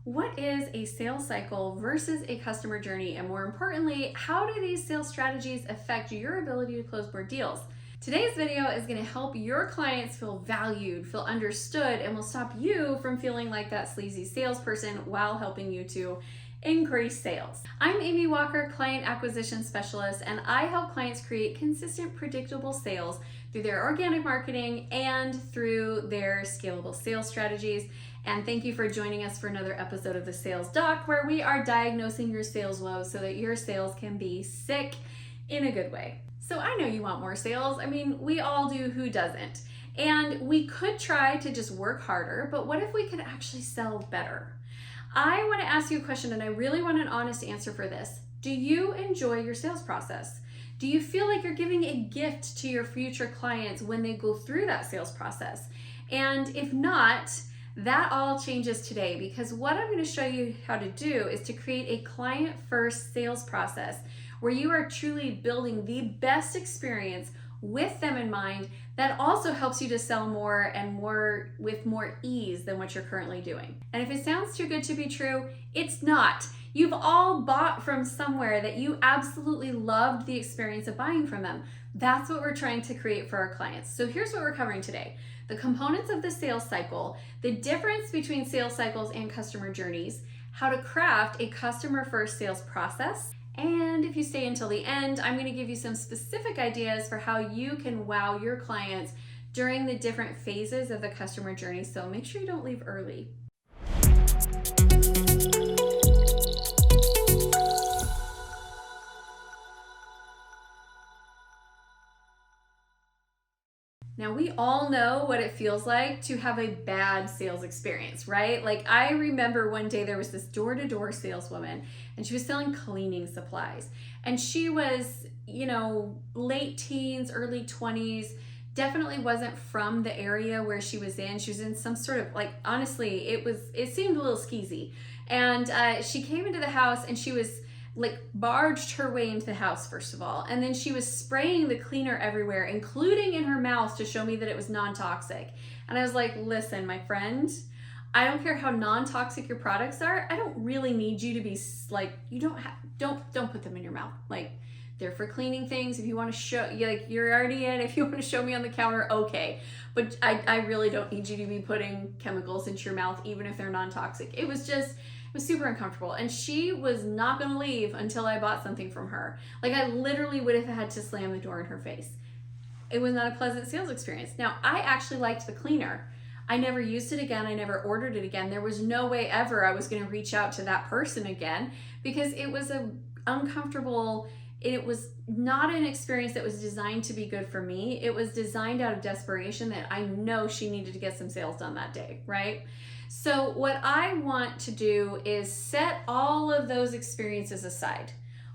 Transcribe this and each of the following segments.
What is a sales cycle versus a customer journey? And more importantly, how do these sales strategies affect your ability to close more deals? Today's video is going to help your clients feel valued, feel understood, and will stop you from feeling like that sleazy salesperson while helping you to increase sales. I'm Amy Walker, Client Acquisition Specialist, and I help clients create consistent, predictable sales through their organic marketing and through their scalable sales strategies. And thank you for joining us for another episode of the Sales Doc, where we are diagnosing your sales woes so that your sales can be sick in a good way. So I know you want more sales. I mean, we all do, who doesn't? And we could try to just work harder, but what if we could actually sell better? I want to ask you a question, and I really want an honest answer for this. Do you enjoy your sales process? Do you feel like you're giving a gift to your future clients when they go through that sales process? And if not, that all changes today, because what I'm going to show you how to do is to create a client-first sales process where you are truly building the best experience with them in mind that also helps you to sell more and more with more ease than what you're currently doing. And if it sounds too good to be true, it's not. You've all bought from somewhere that you absolutely loved the experience of buying from them. That's what we're trying to create for our clients. So here's what we're covering today: the components of the sales cycle, the difference between sales cycles and customer journeys, how to craft a customer-first sales process, and if you stay until the end, I'm going to give you some specific ideas for how you can wow your clients during the different phases of the customer journey. So make sure you don't leave early. Now, we all know what it feels like to have a bad sales experience, right? Like, I remember one day there was this door-to-door saleswoman, and she was selling cleaning supplies. And she was, late teens, early 20s, definitely wasn't from the area where she was in. She was in some sort of, honestly, it seemed a little skeezy. And she came into the house, and she was barged her way into the house, first of all, and then she was spraying the cleaner everywhere, including in her mouth, to show me that it was non-toxic. And I was like, listen, my friend, I don't care how non-toxic your products are. I don't really need you to be don't put them in your mouth. They're for cleaning things. If you want to show, you're already in. If you want to show me on the counter, okay. But I really don't need you to be putting chemicals into your mouth, even if they're non-toxic. It was super uncomfortable, and she was not going to leave until I bought something from her. I literally would have had to slam the door in her face. It was not a pleasant sales experience. Now, I actually liked the cleaner. I never used it again. I never ordered it again. There was no way ever I was going to reach out to that person again, because it was uncomfortable. It was not an experience that was designed to be good for me. It was designed out of desperation that I know she needed to get some sales done that day, right? So what I want to do is set all of those experiences aside.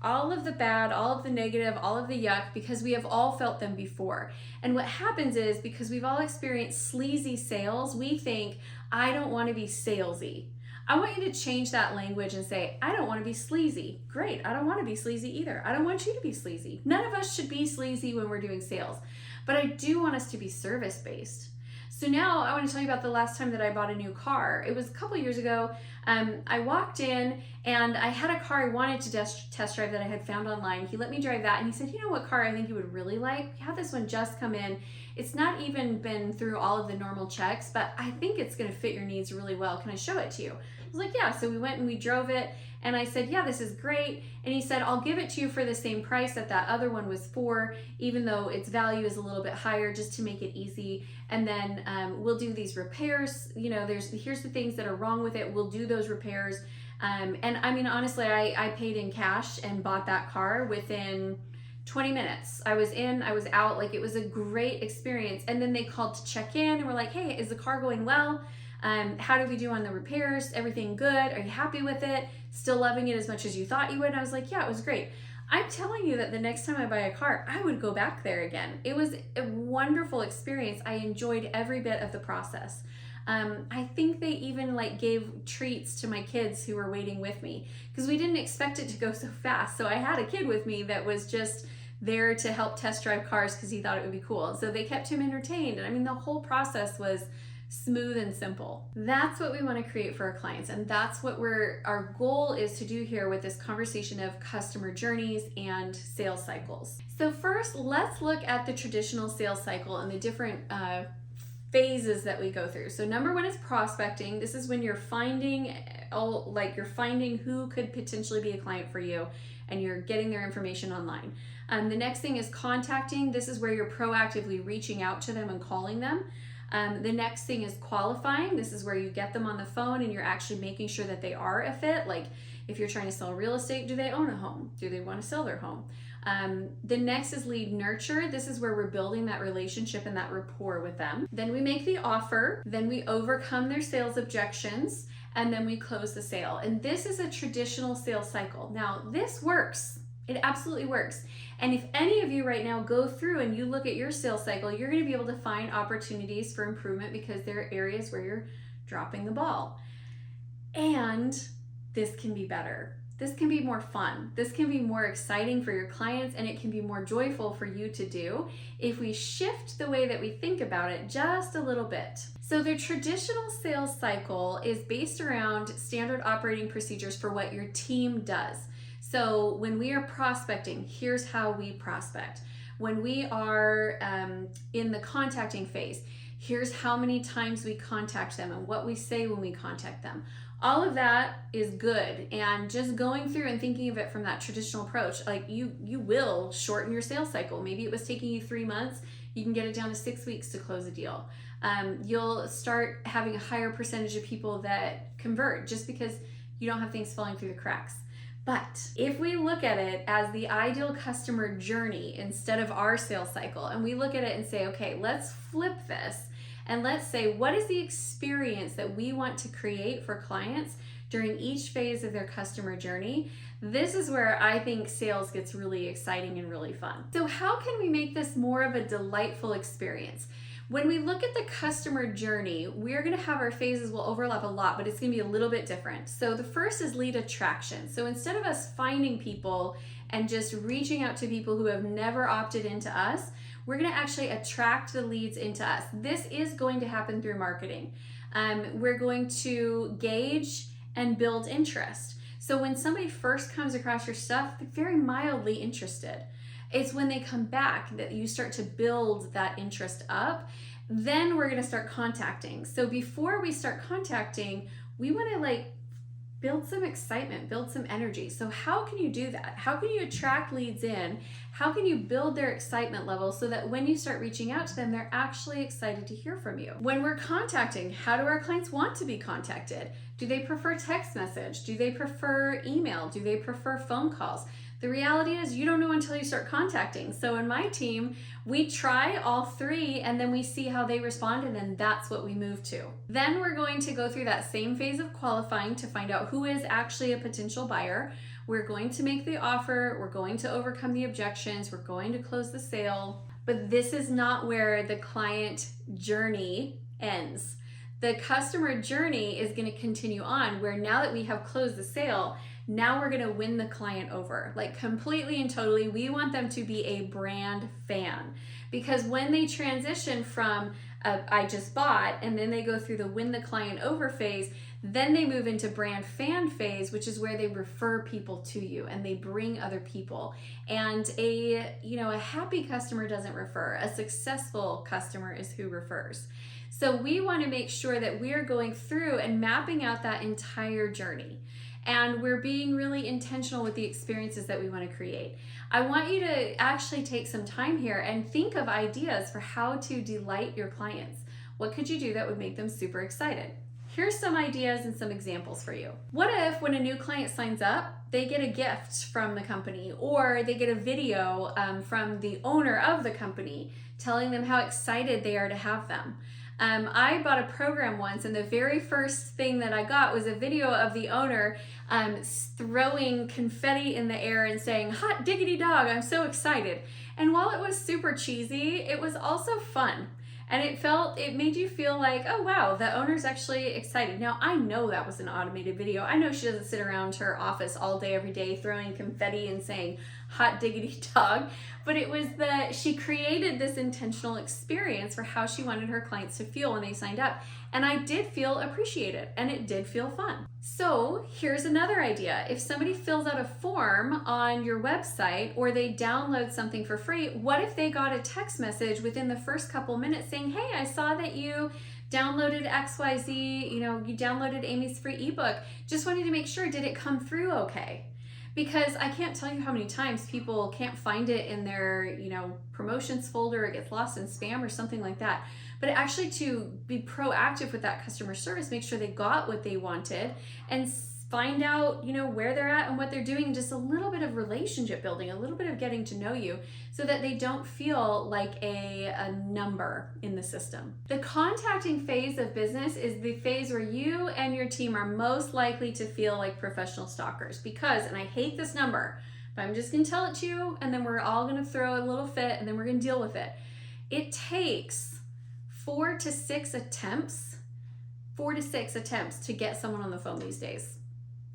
All of the bad, all of the negative, all of the yuck, because we have all felt them before. And what happens is, because we've all experienced sleazy sales, we think, I don't want to be salesy. I want you to change that language and say, I don't want to be sleazy. Great, I don't want to be sleazy either. I don't want you to be sleazy. None of us should be sleazy when we're doing sales. But I do want us to be service-based. So now I want to tell you about the last time that I bought a new car. It was a couple years ago. I walked in and I had a car I wanted to test drive that I had found online. He let me drive that, and he said, you know what car I think you would really like? We had this one just come in. It's not even been through all of the normal checks, but I think it's going to fit your needs really well. Can I show it to you? I was like, yeah. So we went and we drove it, and I said, yeah, this is great. And he said, I'll give it to you for the same price that other one was for, even though its value is a little bit higher, just to make it easy. And then we'll do these repairs. Here's the things that are wrong with it. We'll do those repairs. And I mean, honestly, I paid in cash and bought that car within 20 minutes. I was in, I was out. It was a great experience. And then they called to check in and were like, hey, is the car going well? How did we do on the repairs? Everything good? Are you happy with it? Still loving it as much as you thought you would? And I was like, yeah, it was great. I'm telling you that the next time I buy a car, I would go back there again. It was a wonderful experience. I enjoyed every bit of the process. I think they even gave treats to my kids who were waiting with me, because we didn't expect it to go so fast. So I had a kid with me that was just there to help test drive cars because he thought it would be cool. So they kept him entertained. And I mean, the whole process was smooth and simple. That's what we want to create for our clients, and that's what our goal is to do here with this conversation of customer journeys and sales cycles. So first, let's look at the traditional sales cycle and the different phases that we go through. So number one is prospecting. This is when you're finding who could potentially be a client for you, and you're getting their information online. The next thing is contacting. This is where you're proactively reaching out to them and calling them. The next thing is qualifying. This is where you get them on the phone and you're actually making sure that they are a fit. Like if you're trying to sell real estate, do they own a home? Do they want to sell their home? The next is lead nurture. This is where we're building that relationship and that rapport with them. Then we make the offer. Then we overcome their sales objections. And then we close the sale. And this is a traditional sales cycle. Now, this works. It absolutely works. And if any of you right now go through and you look at your sales cycle, you're going to be able to find opportunities for improvement because there are areas where you're dropping the ball. And this can be better. This can be more fun. This can be more exciting for your clients, and it can be more joyful for you to do if we shift the way that we think about it just a little bit. So the traditional sales cycle is based around standard operating procedures for what your team does. So when we are prospecting, here's how we prospect. When we are in the contacting phase, here's how many times we contact them and what we say when we contact them. All of that is good, and just going through and thinking of it from that traditional approach, like you will shorten your sales cycle. Maybe it was taking you 3 months, you can get it down to 6 weeks to close a deal. You'll start having a higher percentage of people that convert just because you don't have things falling through the cracks. But if we look at it as the ideal customer journey instead of our sales cycle, and we look at it and say, okay, let's flip this. And let's say, what is the experience that we want to create for clients during each phase of their customer journey? This is where I think sales gets really exciting and really fun. So how can we make this more of a delightful experience? When we look at the customer journey, we're going to have our phases will overlap a lot, but it's going to be a little bit different. So the first is lead attraction. So instead of us finding people and just reaching out to people who have never opted into us, we're going to actually attract the leads into us. This is going to happen through marketing. We're going to gauge and build interest. So when somebody first comes across your stuff, they're very mildly interested. It's when they come back that you start to build that interest up. Then we're going to start contacting. So before we start contacting, we want to build some excitement, build some energy. So how can you do that? How can you attract leads in? How can you build their excitement level so that when you start reaching out to them, they're actually excited to hear from you? When we're contacting, how do our clients want to be contacted? Do they prefer text message? Do they prefer email? Do they prefer phone calls? The reality is you don't know until you start contacting. So in my team, we try all three and then we see how they respond, and then that's what we move to. Then we're going to go through that same phase of qualifying to find out who is actually a potential buyer. We're going to make the offer, we're going to overcome the objections, we're going to close the sale. But this is not where the client journey ends. The customer journey is going to continue on, where now that we have closed the sale, now we're going to win the client over, completely and totally. We want them to be a brand fan, because when they transition from I just bought and then they go through the win the client over phase, then they move into brand fan phase, which is where they refer people to you and they bring other people. And a happy customer doesn't refer. A successful customer is who refers. So we want to make sure that we are going through and mapping out that entire journey. And we're being really intentional with the experiences that we want to create. I want you to actually take some time here and think of ideas for how to delight your clients. What could you do that would make them super excited? Here's some ideas and some examples for you. What if when a new client signs up, they get a gift from the company, or they get a video from the owner of the company telling them how excited they are to have them? I bought a program once, and the very first thing that I got was a video of the owner throwing confetti in the air and saying, "Hot diggity dog, I'm so excited." And while it was super cheesy, it was also fun. And it made you feel like, oh wow, the owner's actually excited. Now, I know that was an automated video. I know she doesn't sit around her office all day, every day, throwing confetti and saying, hot diggity dog, but it was that she created this intentional experience for how she wanted her clients to feel when they signed up. And I did feel appreciated and it did feel fun. So here's another idea. If somebody fills out a form on your website or they download something for free, what if they got a text message within the first couple minutes saying, hey, I saw that you downloaded XYZ, you downloaded Amy's free ebook. Just wanted to make sure, did it come through okay? Because I can't tell you how many times people can't find it in their, promotions folder, it gets lost in spam or something like that. But actually to be proactive with that customer service, make sure they got what they wanted and find out, where they're at and what they're doing, just a little bit of relationship building, a little bit of getting to know you so that they don't feel like a number in the system. The contacting phase of business is the phase where you and your team are most likely to feel like professional stalkers because, and I hate this number, but I'm just gonna tell it to you and then we're all gonna throw a little fit and then we're gonna deal with it. It takes 4 to 6 attempts to get someone on the phone these days.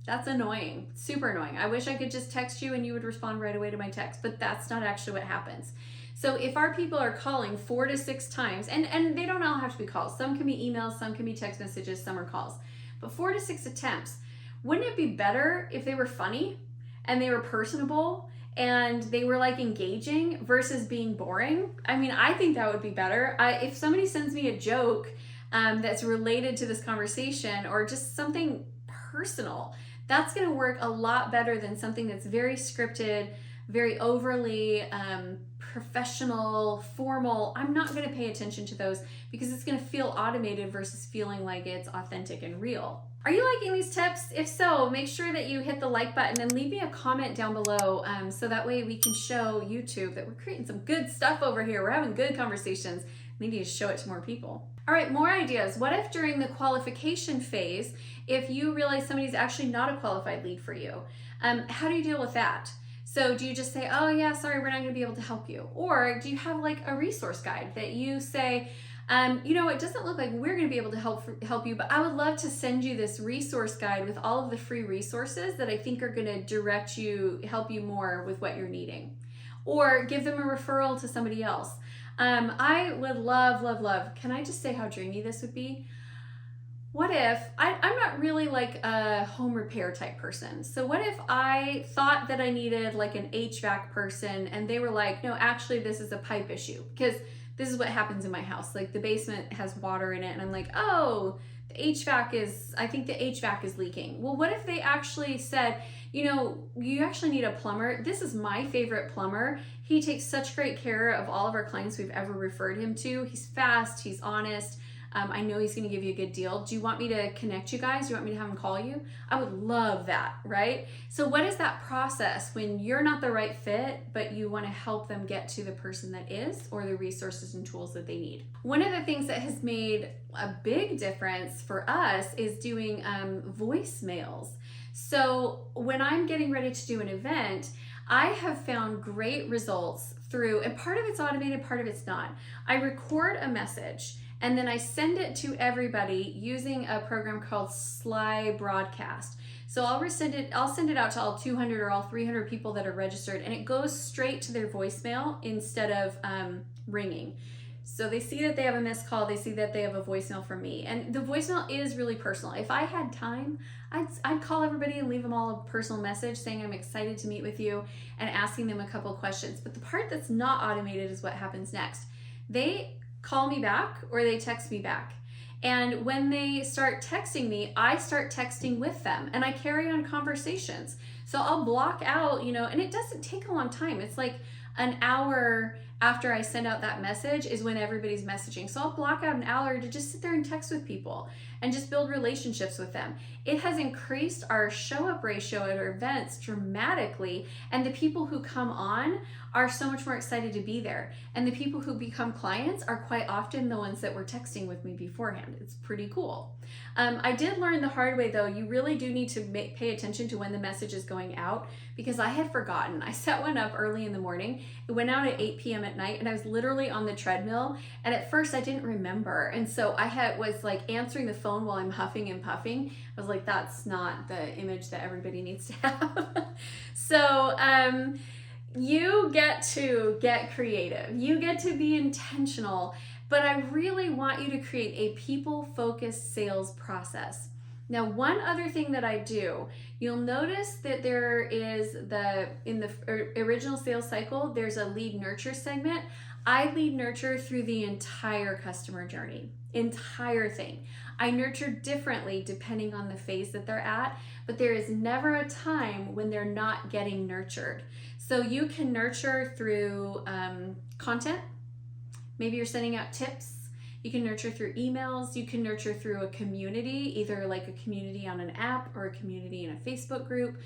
That's annoying, super annoying. I wish I could just text you and you would respond right away to my text, but that's not actually what happens. So if our people are calling 4 to 6 times, and they don't all have to be calls, some can be emails, some can be text messages, some are calls, but 4 to 6 attempts, wouldn't it be better if they were funny and they were personable and they were like engaging versus being boring? I mean, I think that would be better. If somebody sends me a joke that's related to this conversation or just something personal, that's going to work a lot better than something that's very scripted, very overly professional, formal. I'm not going to pay attention to those because it's going to feel automated versus feeling like it's authentic and real. Are you liking these tips? If so, make sure that you hit the like button and leave me a comment down below so that way we can show YouTube that we're creating some good stuff over here. We're having good conversations. We need to show it to more people. All right, more ideas. What if during the qualification phase, if you realize somebody's actually not a qualified lead for you, how do you deal with that? So do you just say, oh yeah, sorry, we're not gonna be able to help you? Or do you have like a resource guide that you say, it doesn't look like we're gonna be able to help you, but I would love to send you this resource guide with all of the free resources that I think are gonna help you more with what you're needing. Or give them a referral to somebody else. I would love, can I just say how dreamy this would be? What if, I'm not really like a home repair type person. So what if I thought that I needed like an HVAC person and they were like, no, actually this is a pipe issue. Because this is what happens in my house. Like the basement has water in it and I'm like, oh, I think the HVAC is leaking. Well, what if they actually said, you actually need a plumber. This is my favorite plumber. He takes such great care of all of our clients we've ever referred him to. He's fast, he's honest. I know he's gonna give you a good deal. Do you want me to connect you guys? Do you want me to have him call you? I would love that, right? So what is that process when you're not the right fit, but you wanna help them get to the person that is, or the resources and tools that they need? One of the things that has made a big difference for us is doing voicemails. So when I'm getting ready to do an event, I have found great results through, and part of it's automated, part of it's not. I record a message and then I send it to everybody using a program called Sly Broadcast. So I'll send it out to all 200 or all 300 people that are registered, and it goes straight to their voicemail instead of ringing. So they see that they have a missed call, they see that they have a voicemail from me. And the voicemail is really personal. If I had time, I'd call everybody and leave them all a personal message saying I'm excited to meet with you and asking them a couple questions. But the part that's not automated is what happens next. They call me back or they text me back. And when they start texting me, I start texting with them and I carry on conversations. So I'll block out, and it doesn't take a long time. It's like an hour after I send out that message is when everybody's messaging. So I'll block out an hour to just sit there and text with people and just build relationships with them. It has increased our show up ratio at our events dramatically, and the people who come on are so much more excited to be there. And the people who become clients are quite often the ones that were texting with me beforehand. It's pretty cool. I did learn the hard way though, you really do need to pay attention to when the message is going out, because I had forgotten. I set one up early in the morning. It went out at 8 p.m. at night and I was literally on the treadmill. And at first I didn't remember. And so I was like answering the phone while I'm huffing and puffing. I was like, that's not the image that everybody needs to have. So, You get to get creative. You get to be intentional, but I really want you to create a people-focused sales process. Now, one other thing that I do, you'll notice that there is in the original sales cycle, there's a lead nurture segment. I lead nurture through the entire customer journey, entire thing. I nurture differently depending on the phase that they're at, but there is never a time when they're not getting nurtured. So you can nurture through content. Maybe you're sending out tips. You can nurture through emails. You can nurture through a community, either like a community on an app or a community in a Facebook group.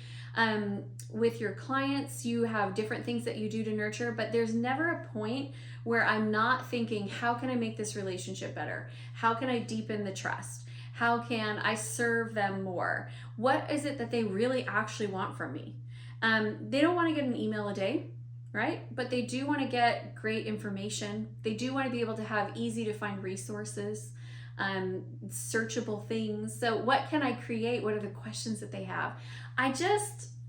With your clients, you have different things that you do to nurture, but there's never a point where I'm not thinking, how can I make this relationship better? How can I deepen the trust? How can I serve them more? What is it that they really actually want from me? They don't want to get an email a day, right? But they do want to get great information. They do want to be able to have easy to find resources, searchable things. So what can I create? What are the questions that they have?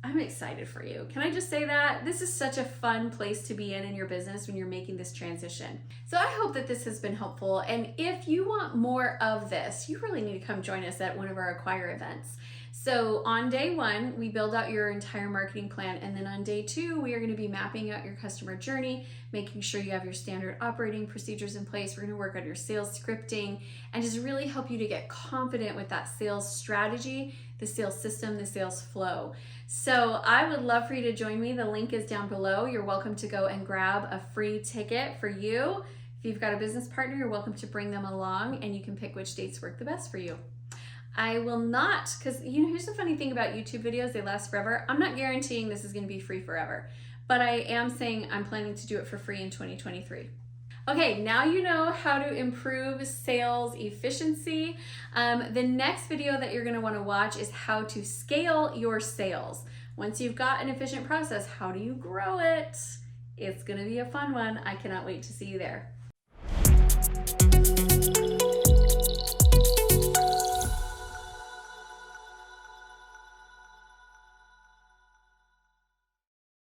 I'm excited for you. Can I just say that? This is such a fun place to be in your business when you're making this transition. So I hope that this has been helpful. And if you want more of this, you really need to come join us at one of our Acquire events. So on day 1, we build out your entire marketing plan. And then on day 2, we are going to be mapping out your customer journey, making sure you have your standard operating procedures in place. We're going to work on your sales scripting and just really help you to get confident with that sales strategy, the sales system, the sales flow. So I would love for you to join me. The link is down below. You're welcome to go and grab a free ticket for you. If you've got a business partner, you're welcome to bring them along and you can pick which dates work the best for you. I will not, because here's the funny thing about YouTube videos, they last forever. I'm not guaranteeing this is going to be free forever, but I am saying I'm planning to do it for free in 2023. Okay, now you know how to improve sales efficiency. The next video that you're going to want to watch is how to scale your sales. Once you've got an efficient process, how do you grow it? It's going to be a fun one. I cannot wait to see you there.